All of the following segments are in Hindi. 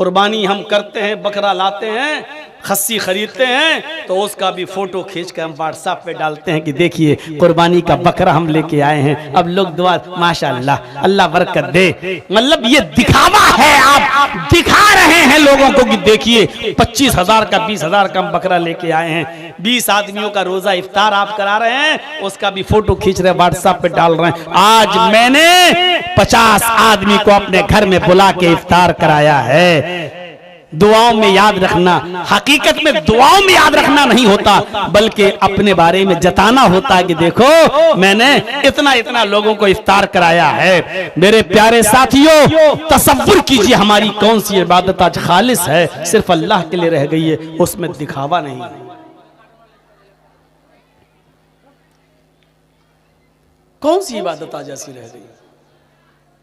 कुर्बानी हम करते हैं, बकरा लाते हैं, खस्सी खरीदते हैं, तो उसका भी फोटो खींच कर हम व्हाट्सएप पे डालते हैं कि देखिए कुर्बानी का बकरा हम लेके आए हैं। अब लोग दुआ, माशाअल्लाह, अल्लाह बरकत दे। मतलब ये दिखावा है, आप दिखा रहे हैं लोगों को कि देखिए 25,000 का 20,000 का हम बकरा लेके आए हैं। 20 आदमियों का रोजा इफ्तार आप करा रहे हैं, उसका भी फोटो खींच रहे, व्हाट्सएप पे डाल रहे हैं। आज मैंने 50 आदमी को अपने घर में बुला के इफ्तार कराया है। दुआओं में याद रखना, हकीकत में दुआओं में याद रखना नहीं होता, बल्कि अपने बारे में जताना होता है कि देखो मैंने इतना इतना लोगों को इफ्तार कराया है। मेरे प्यारे साथियों, तसव्वुर कीजिए हमारी कौन सी इबादत आज खालिस है, सिर्फ अल्लाह के लिए रह गई है, उसमें दिखावा नहीं। कौन सी इबादत आज ऐसी रह गई?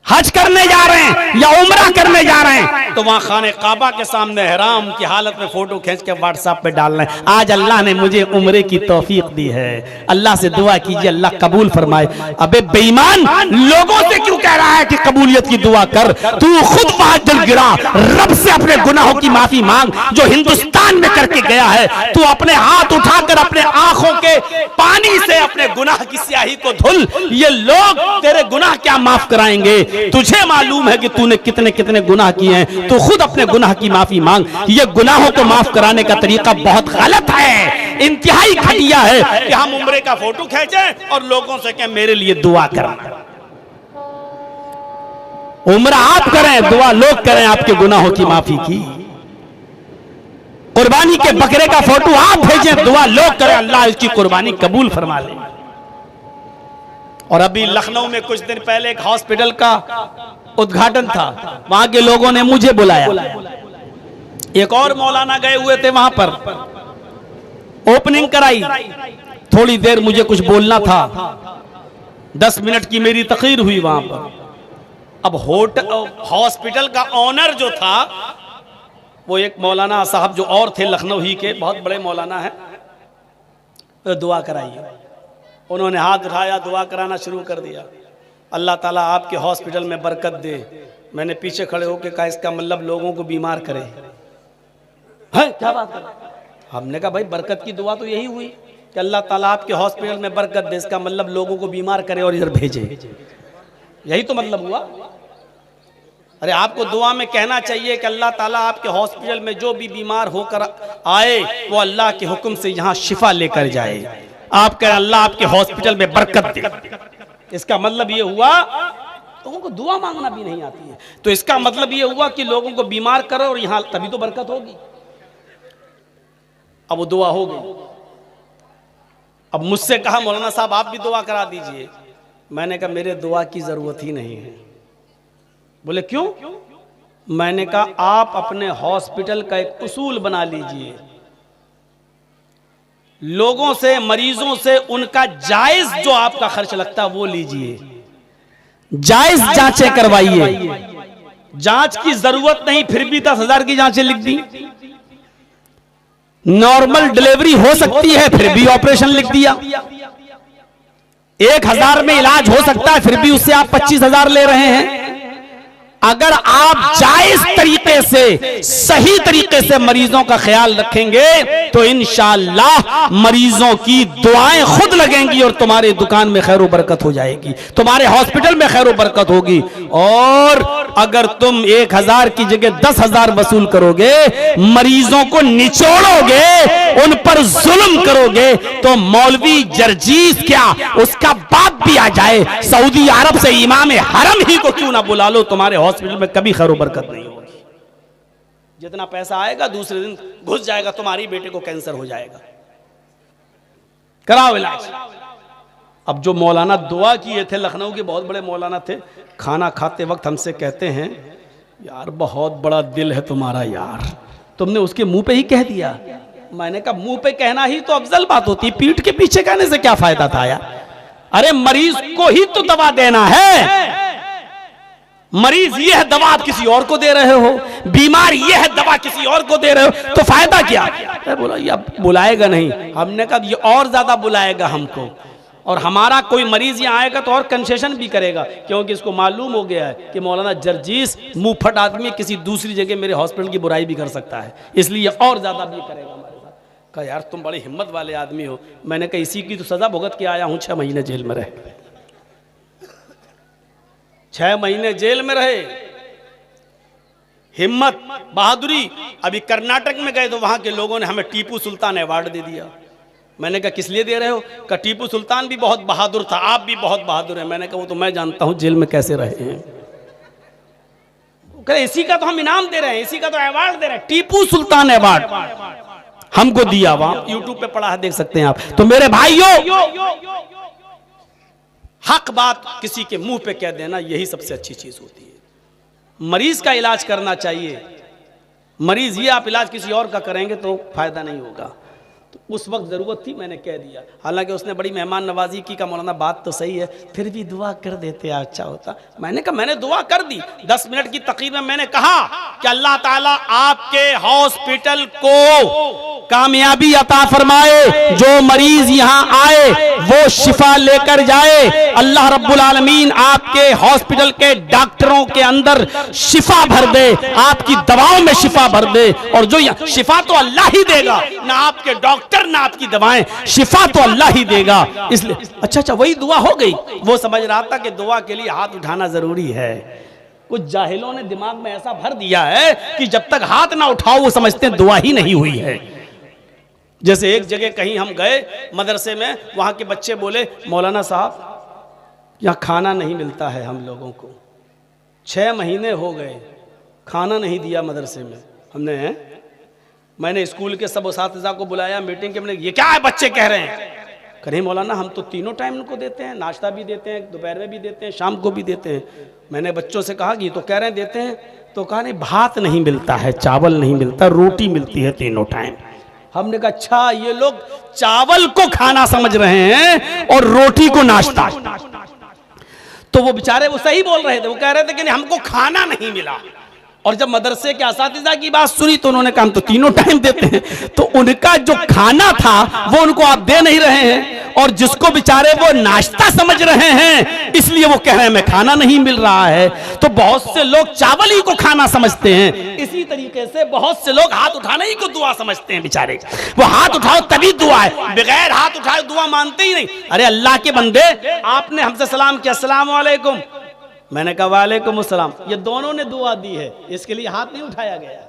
हज करने जा रहे हैं या उम्रा करने जा रहे हैं तो वहां खाने काबा के सामने हराम की हालत में फोटो खींच के व्हाट्सएप पे डाल रहे हैं। आज अल्लाह ने मुझे उम्रे की तौफीक दी है, अल्लाह से दुआ कीजिए अल्लाह कबूल फरमाए। अबे बेईमान, लोगों से क्यों कह रहा है कि कबूलियत की दुआ कर? तू खुद वहां जल गिरा, रब से अपने गुनाहों की माफी मांग जो हिंदुस्तान में करके गया है। तू अपने हाथ उठाकर अपने आंखों के पानी से अपने गुनाह की स्याही को धुल। ये लोग तेरे गुनाह क्या माफ कराएंगे? तुझे मालूम है कि तूने कितने कितने गुनाह किए हैं, तो खुद अपने गुनाह की माफी मांग। ये गुनाहों को माफ कराने का तरीका बहुत गलत है, इंतहाई घटिया है कि हम उम्रे का फोटो खींचें और लोगों से कहें मेरे लिए दुआ करना। उम्रा आप करें, दुआ लोग करें आपके गुनाहों की माफी की। कुर्बानी के बकरे का फोटो आप भेजें, दुआ लोग करें अल्लाह इसकी कुर्बानी कबूल फरमा ले। और अभी लखनऊ में कुछ दिन पहले एक हॉस्पिटल का उद्घाटन था, वहां के लोगों ने मुझे बुलाया, एक और मौलाना गए हुए थे वहां पर, ओपनिंग कराई। थोड़ी देर मुझे कुछ बोलना था, 10 मिनट की मेरी तकरीर हुई वहां पर। अब हॉस्पिटल का ऑनर जो था वो एक मौलाना साहब जो और थे लखनऊ ही के, बहुत बड़े मौलाना है, तो दुआ कराइए। उन्होंने हाथ उठाया, दुआ कराना शुरू कर दिया। अल्लाह ताला आपके हॉस्पिटल में बरकत दे। मैंने पीछे खड़े होकर कहा इसका मतलब लोगों को बीमार करे है? क्या बात है? हमने कहा भाई बरकत की दुआ तो यही हुई कि अल्लाह ताला आपके हॉस्पिटल में बरकत दे, इसका मतलब लोगों को बीमार करे और इधर भेजे, यही तो मतलब हुआ। अरे आपको दुआ में कहना चाहिए कि अल्लाह ताला आपके हॉस्पिटल में जो भी बीमार होकर आए वो अल्लाह के हुक्म से यहाँ शिफा लेकर जाए। आप कह अल्लाह आपके हॉस्पिटल में बरकत दे, इसका मतलब ये हुआ लोगों को दुआ मांगना भी नहीं आती है, तो इसका मतलब ये हुआ कि लोगों को बीमार करो और यहां तभी तो बरकत होगी। अब वो दुआ हो गई। अब मुझसे कहा मौलाना साहब आप भी दुआ करा दीजिए। मैंने कहा मेरे दुआ की जरूरत ही नहीं है। बोले क्यों? मैंने कहा आप अपने हॉस्पिटल का एक उसूल बना लीजिए, लोगों से, मरीजों से उनका जायज जो आपका खर्च लगता है वो लीजिए, जायज जांचें करवाइए। जांच की जरूरत नहीं फिर भी 10,000 की जांचें लिख दी। नॉर्मल डिलीवरी हो सकती है फिर भी ऑपरेशन लिख दिया। 1,000 में इलाज हो सकता है फिर भी उससे आप 25,000 ले रहे हैं। अगर आप जायज तरीके से, सही तरीके से मरीजों का ख्याल रखेंगे तो इंशाअल्लाह मरीजों की दुआएं खुद लगेंगी और तुम्हारे दुकान में खैर बरकत हो जाएगी, तुम्हारे हॉस्पिटल में खैर बरकत होगी। और अगर तुम 1,000 की जगह 10,000 वसूल करोगे, मरीजों को निचोड़ोगे, उन पर जुल्म करोगे, तो मौलवी जर्जीस क्या उसका बाप भी आ जाए, सऊदी अरब से इमाम हरम ही को क्यों ना बुला लो, तुम्हारे हॉस्पिटल में कभी खैर बरकत नहीं होगी। जितना पैसा आएगा दूसरे दिन घुस जाएगा, तुम्हारी बेटे को कैंसर हो जाएगा, कराओ इलाज। अब जो मौलाना दुआ किए थे, लखनऊ के बहुत बड़े मौलाना थे, खाना खाते वक्त हमसे कहते हैं यार बहुत बड़ा दिल है तुम्हारा यार, तुमने उसके मुंह पे ही कह दिया। मैंने कहा मुंह पे कहना ही तो अफजल बात होती, पीठ के पीछे कहने से क्या फायदा था यार। अरे मरीज को ही तो दवा देना है, मरीज ये है दवा आप किसी और को दे रहे हो, बीमार ये है दवा किसी और को दे रहे हो, तो फायदा क्या? बोला ये बुलाएगा नहीं। हमने कहा ये और ज्यादा बुलाएगा हमको, और हमारा कोई मरीज यहाँ आएगा तो और कंसेशन भी करेगा, क्योंकि इसको मालूम हो गया है कि मौलाना जर्जीस मुंह फट आदमी किसी दूसरी जगह मेरे हॉस्पिटल की बुराई भी कर सकता है, इसलिए और ज़्यादा भी करेगा हमारे साथ। कहा यार तुम बड़ी हिम्मत वाले आदमी हो। मैंने कहा इसी की तो सज़ा भुगत के आया हूँ, 6 महीने जेल में रहे, 6 महीने जेल में रहे। हिम्मत, बहादुरी। अभी कर्नाटक में गए तो वहाँ के लोगों ने हमें टीपू सुल्तान अवार्ड दे दिया। मैंने कहा किस लिए दे रहे हो? कहा टीपू सुल्तान भी बहुत बहादुर था, आप भी बहुत बहादुर हैं। मैंने कहा वो तो मैं जानता हूं जेल में कैसे रहे हैं। कहे इसी का तो हम इनाम दे रहे हैं, इसी का तो अवार्ड दे रहे हैं, टीपू सुल्तान अवार्ड हमको दिया। वहां यूट्यूब पे पड़ा है, देख सकते हैं आप। तो मेरे भाइयों, हक बात किसी के मुंह पे कह देना यही सबसे अच्छी चीज होती है। मरीज का इलाज करना चाहिए। मरीज ये आप इलाज किसी और का करेंगे तो फायदा नहीं होगा। तो उस वक्त ज़रूरत थी, मैंने कह दिया। हालांकि उसने बड़ी मेहमान नवाजी की, का मौलाना बात तो सही है, फिर भी दुआ कर देते अच्छा होता। मैंने कहा मैंने दुआ कर दी। 10 मिनट की तकरीर में मैंने कहा कि अल्लाह ताला आपके हॉस्पिटल को कामयाबी अता फरमाए, जो मरीज यहाँ आए वो शिफा लेकर जाए। अल्लाह रब्बुल आलमीन आपके हॉस्पिटल के डॉक्टरों के अंदर शिफा भर दे, आपकी दवाओं में शिफा भर दे। और जो शिफा तो अल्लाह ही देगा, ना आपके डॉक्टर ना आपकी दवाएं, शिफा तो अल्लाह ही देगा। इसलिए अच्छा वही दुआ हो गई। वो समझ रहा था कि दुआ के लिए हाथ उठाना जरूरी है। कुछ जाहिलों ने दिमाग में ऐसा भर दिया है कि जब तक हाथ ना उठाओ वो समझते हैं दुआ ही नहीं हुई है। जैसे एक जगह कहीं हम गए मदरसे में, वहां के बच्चे बोले मौलाना साहब यहाँ खाना नहीं मिलता है हम लोगों को, 6 महीने हो गए खाना नहीं दिया मदरसे में। मैंने स्कूल के सब उस्ताद को बुलाया मीटिंग के। मैंने ये क्या है बच्चे कह रहे हैं? करें मौलाना हम तो तीनों टाइम उनको देते हैं, नाश्ता भी देते हैं, दोपहर में भी देते हैं, शाम को भी देते हैं। मैंने बच्चों से कहा कि तो कह रहे हैं देते हैं, तो कहा नहीं भात नहीं मिलता है, चावल नहीं मिलता, रोटी मिलती है तीनों टाइम। हमने कहा अच्छा ये लोग चावल को खाना समझ रहे हैं और रोटी को नाश्ता। तो वो बेचारे वो सही बोल रहे थे, वो कह रहे थे कि नहीं हमको खाना नहीं मिला। और जब मदरसे के असातिज़ा की बात सुनी तो उन्होंने कहा हम तो तीनों टाइम देते हैं। तो उनका जो खाना था वो उनको आप दे नहीं रहे हैं, और जिसको बेचारे वो नाश्ता समझ रहे हैं इसलिए वो कह रहे हैं मैं खाना नहीं मिल रहा है। तो बहुत से लोग चावल ही को खाना समझते हैं। इसी तरीके से बहुत से लोग हाथ उठाने ही को दुआ समझते हैं। बेचारे वो हाथ उठाओ तभी दुआ है, बगैर हाथ उठाए दुआ मानते ही नहीं। अरे अल्लाह के बंदे, आपने हमसे सलाम किया अस्सलाम वालेकुम, मैंने कहा वालेकुम अस्सलाम, ये दोनों ने दुआ दी है, इसके लिए हाथ नहीं उठाया गया।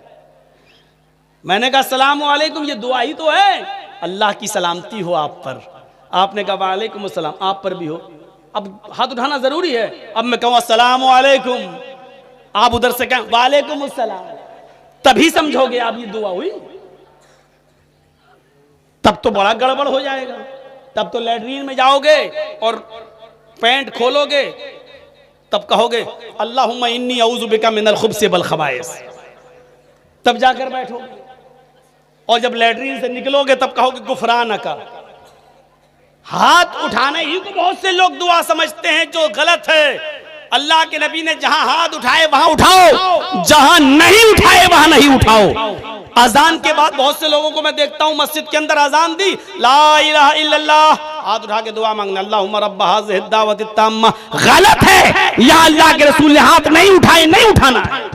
मैंने कहा अस्सलाम वालेकुम, ये दुआ ही तो है, अल्लाह की सलामती हो आप पर। आपने कहा वालेकुम अस्सलाम, आप पर भी हो। अब हाथ उठाना जरूरी है। अब मैं कहूँ अस्सलाम वालेकुम, आप उधर से कहें वालेकुम अस्सलाम, तभी समझोगे आप ये दुआ हुई। तब तो बड़ा गड़बड़ हो जाएगा। तब तो लैट्रीन में जाओगे और पैंट खोलोगे, तब कहोगे अल्लाहुम्मा इन्नी औज़ु बिका मिनल खुब्सि वल खबाइस, तब जाकर बैठोगे। और जब लैट्रीन से निकलोगे तब कहोगे गुफरानका। हाथ उठाने ही को बहुत से लोग दुआ समझते हैं, जो गलत है। अल्लाह के नबी ने जहां हाथ उठाए वहां उठाओ, जहां नहीं उठाए वहां नहीं उठाओ। अजान के बाद बहुत से लोगों को मैं देखता हूं मस्जिद के अंदर अजान दी, ला इलाहा इल्लल्लाह, हाथ उठा के दुआ मांगना, अल्लाहुम्मा रब्ब हाज़िहि दावति ताम्मा। गलत है, यह अल्लाह के रसूल ने हाथ नहीं उठाए, नहीं उठाना है।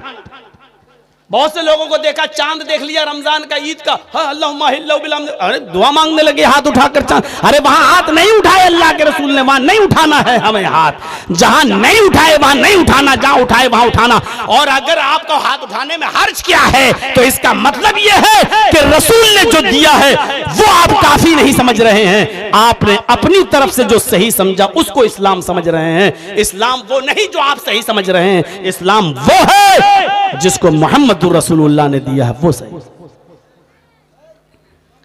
बहुत से लोगों को देखा, चांद देख लिया रमजान का, ईद का, हाँ अल्लाहुम्मा हिल्लु बिल अम्न, अरे दुआ मांगने लगे हाथ उठाकर चांद। अरे वहां हाथ नहीं उठाए अल्लाह के रसूल ने, वहां नहीं उठाना है हमें हाथ। जहां नहीं उठाए वहां नहीं उठाना, जहां उठाए वहां उठाना। और अगर आपको हाथ उठाने में हर्ज क्या है तो इसका मतलब यह है कि रसूल ने जो दिया है वो आप काफी नहीं समझ रहे हैं। आपने अपनी तरफ से जो सही समझा उसको इस्लाम समझ रहे हैं। इस्लाम वो नहीं जो आप सही समझ रहे हैं, इस्लाम वो है जिसको मोहम्मद रसूलुल्लाह ने दिया है, वो सही।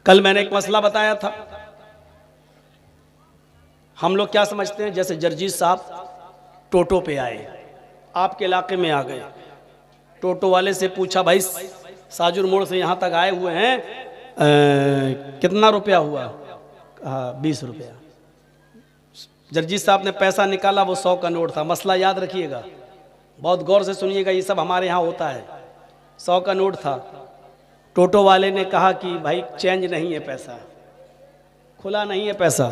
कल मैंने एक मसला बताया था। हम लोग क्या समझते हैं, जैसे जर्जीस साहब टोटो पे आए, आपके इलाके में आ गए, टोटो वाले से पूछा भाई साजुर मोड़ से यहां तक आए हुए हैं, कितना रुपया हुआ? 20 रुपया। जर्जीस साहब ने पैसा निकाला, वो 100 का नोट था। मसला याद रखिएगा, बहुत गौर से सुनिएगा, ये सब हमारे यहाँ होता है। 100 का नोट था। टोटो वाले ने कहा कि भाई चेंज नहीं है, पैसा खुला नहीं है पैसा।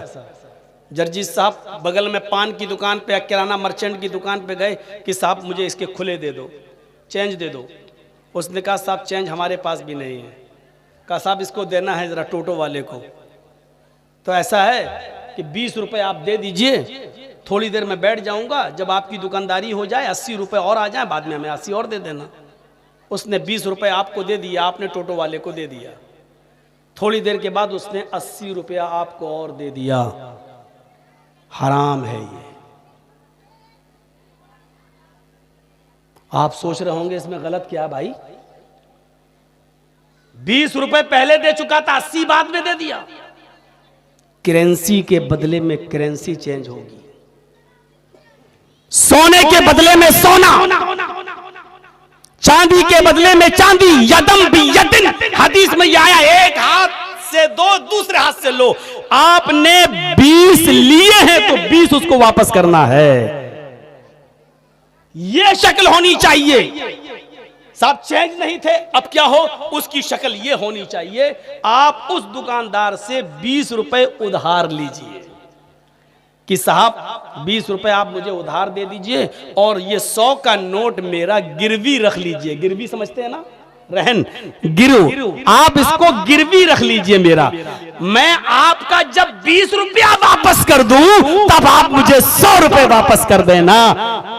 जर्जी साहब बगल में पान की दुकान पे या किराना मर्चेंट की दुकान पे गए कि साहब मुझे इसके खुले दे दो, चेंज दे दो। उसने कहा साहब चेंज हमारे पास भी नहीं है। कहा साहब इसको देना है ज़रा टोटो वाले को। तो ऐसा है कि 20 रुपये आप दे दीजिए, थोड़ी देर में बैठ जाऊंगा, जब आपकी दुकानदारी हो जाए 80 रुपये और आ जाए, बाद में हमें 80 और दे देना। उसने 20 रुपये आपको दे दिया, आपने टोटो वाले को दे दिया। थोड़ी देर के बाद उसने 80 रुपया आपको और दे दिया। हराम है ये। आप सोच रहे होंगे इसमें गलत क्या भाई, 20 रुपए पहले दे चुका था, 80 बाद में दे दिया। करेंसी के बदले में करेंसी चेंज होगी, सोने के बदले में सोना, चांदी के बदले में चांदी। यदम भी यदिन, हदीस में यह आया, एक हाथ से दो, दूसरे हाथ से लो। आपने 20 लिए हैं तो 20 उसको वापस करना है। ये शक्ल होनी चाहिए। साहब चेंज नहीं थे, अब क्या हो, उसकी शक्ल ये होनी चाहिए। आप उस दुकानदार से 20 रुपए उधार लीजिए कि साहब 20 रुपए आप मुझे उधार दे दीजिए और ये 100 का नोट मेरा गिरवी रख लीजिए। गिरवी समझते हैं ना, रहन, गिरो, आप इसको गिरवी रख लीजिए मेरा। मैं आपका जब 20 रुपया वापस कर दूं तब आप मुझे 100 रुपए वापस कर देना।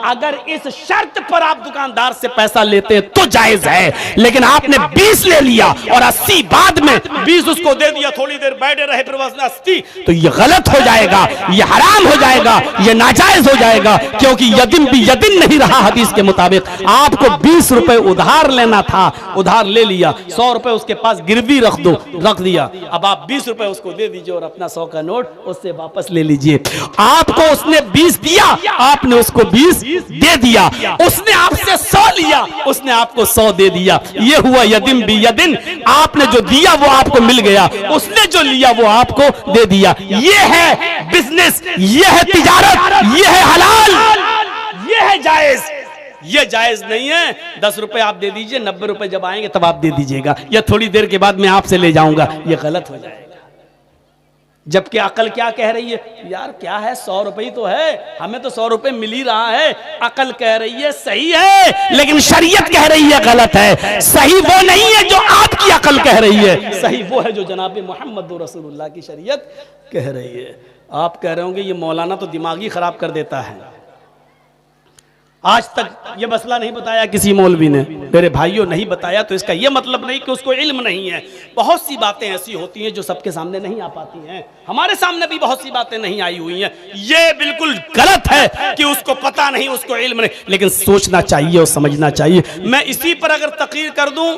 अगर इस शर्त पर आप दुकानदार से पैसा लेते हैं तो जायज है, लेकिन आपने 20 ले लिया और 80 बाद में 20 उसको दे दिया, थोड़ी देर बैठे रहे फिर 80, तो ये गलत हो जाएगा, ये हराम हो जाएगा, ये नाजायज हो जाएगा। क्योंकि यदीन भी यदीन नहीं रहा हदीस के मुताबिक। आपको 20 रुपए उधार लेना था, उधार ले लिया, 100 रुपए उसके पास गिरवी रख दो, रख दिया। अब आप 20 रुपए उसको दे दीजिए और अपना 100 का नोट उससे वापस ले लीजिए। आपको उसने 20 दिया, आपने उसको 20 दे दिया। उसने आपसे 100 लिया, उसने आपको 100 दे दिया। ये हुआ यदीन भी यदीन। आपने जो दिया वो आपको मिल गया, उसने जो लिया वो आपको दे दिया। ये है बिजनेस, ये है तिजारत, ये है हलाल, ये है जायज। ये जायज नहीं है 10 रुपए आप दे दीजिए, 90 रुपए जब आएंगे तब आप दे दीजिएगा, या थोड़ी देर के बाद मैं आपसे ले जाऊंगा। ये गलत हो जाएगा। जबकि अकल क्या कह रही है, यार क्या है 100 रुपए तो है, हमें तो 100 रुपए मिल ही रहा है। अकल कह रही है सही है, लेकिन शरीयत कह रही है गलत है। सही वो नहीं है जो आपकी अकल कह रही है, सही वो है जो जनाब मोहम्मद रसूलुल्लाह की शरीयत कह रही है। आप कह रहे होंगे ये मौलाना तो दिमाग ही खराब कर देता है। आज तक ये मसला नहीं बताया किसी मौलवी ने। मेरे भाइयों, नहीं बताया तो इसका ये मतलब नहीं कि उसको इल्म नहीं है। बहुत सी बातें ऐसी होती हैं जो सबके सामने नहीं आ पाती हैं। हमारे सामने भी बहुत सी बातें नहीं आई हुई हैं। ये बिल्कुल गलत है कि उसको पता नहीं, उसको इल्म नहीं, लेकिन सोचना चाहिए और समझना चाहिए। मैं इसी पर अगर तकरीर कर दूं,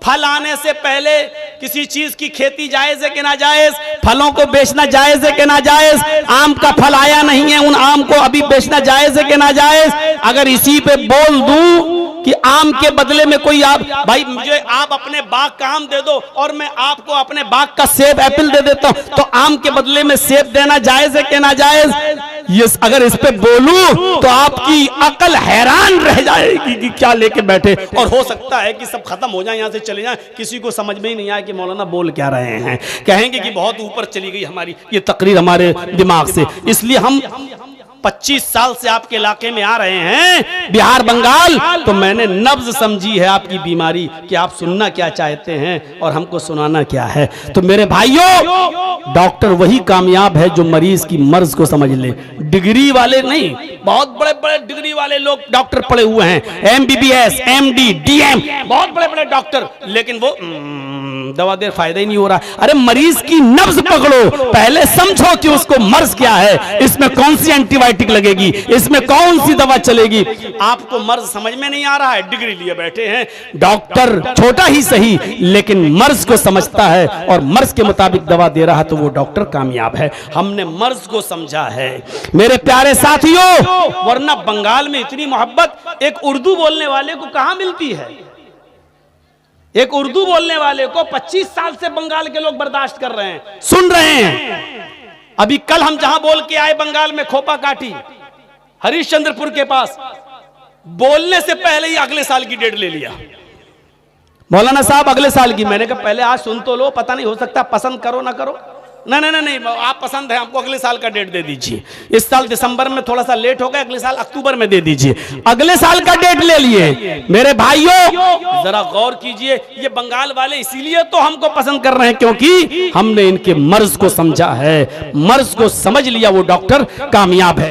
फल आने से पहले किसी चीज की खेती जायज है कि ना जायज, फलों को बेचना जायज है कि ना जायज, आम का फल आया नहीं है उन आम को अभी बेचना जायज है कि ना जायज। अगर इसी पे बोल दूं कि आम के बदले में कोई आप भाई मुझे आप अपने बाग का आम दे दो और मैं आपको अपने बाग का सेब एप्पल दे देता हूं, तो आम के बदले में सेब देना जायज है कि ना जायज। ये अगर इस पे बोलूं तो आपकी अकल हैरान रह जाएगी कि क्या लेके बैठे। और हो सकता है कि सब खत्म हो जाए, यहां से चले जाएं, किसी को समझ में ही नहीं आया कि मौलाना बोल क्या रहे हैं। कहेंगे कि बहुत ऊपर चली गई हमारी ये तकरीर हमारे दिमाग से। इसलिए हम 25 साल से आपके इलाके में आ रहे हैं, बिहार बंगाल, तो मैंने नब्ज समझी है आपकी बीमारी कि आप सुनना क्या चाहते हैं और हमको सुनाना क्या है। तो मेरे भाइयों, डॉक्टर वही कामयाब है जो मरीज की मर्ज को समझ ले। डिग्री वाले नहीं, बहुत बड़े बड़े डिग्री वाले लोग डॉक्टर पढ़े हुए हैं, MBBS, MD, DM, बहुत बड़े बड़े डॉक्टर, लेकिन वो दवा दे फायदा ही नहीं हो रहा। अरे मरीज की नब्ज पकड़ो, पहले समझो कि उसको मर्ज क्या है, इसमें कौन सी एंटीबायोटिक लगेगी, इसमें कौन सी दवा चलेगी। आपको मर्ज समझ में नहीं आ रहा है, डिग्री लिए बैठे हैं। डॉक्टर छोटा ही सही लेकिन मर्ज को समझता है और मर्ज के मुताबिक दवा दे रहा तो वो डॉक्टर कामयाब है। हमने मर्ज को समझा है मेरे प्यारे साथियों, वरना बंगाल में इतनी मोहब्बत एक उर्दू बोलने वाले को कहां मिलती है। एक उर्दू बोलने वाले को 25 साल से बंगाल के लोग बर्दाश्त कर रहे हैं, सुन रहे हैं। अभी कल हम जहां बोल के आए बंगाल में खोपा काटी हरिश्चंद्रपुर के पास, बोलने से पहले ही अगले साल की डेट ले लिया। मौलाना साहब अगले साल की, मैंने कहा पहले आज सुन तो लो, पता नहीं हो सकता पसंद करो ना करो। नहीं, आप पसंद है हमको, अगले साल का डेट दे दीजिए। इस साल दिसंबर में थोड़ा सा लेट हो गया, अगले साल अक्टूबर में दे दीजिए। अगले साल का डेट ले लिए। मेरे भाइयों जरा गौर कीजिए, ये बंगाल वाले इसीलिए तो हमको पसंद कर रहे हैं क्योंकि हमने इनके मर्ज को समझा है, मर्ज को समझ लिया, वो डॉक्टर कामयाब है।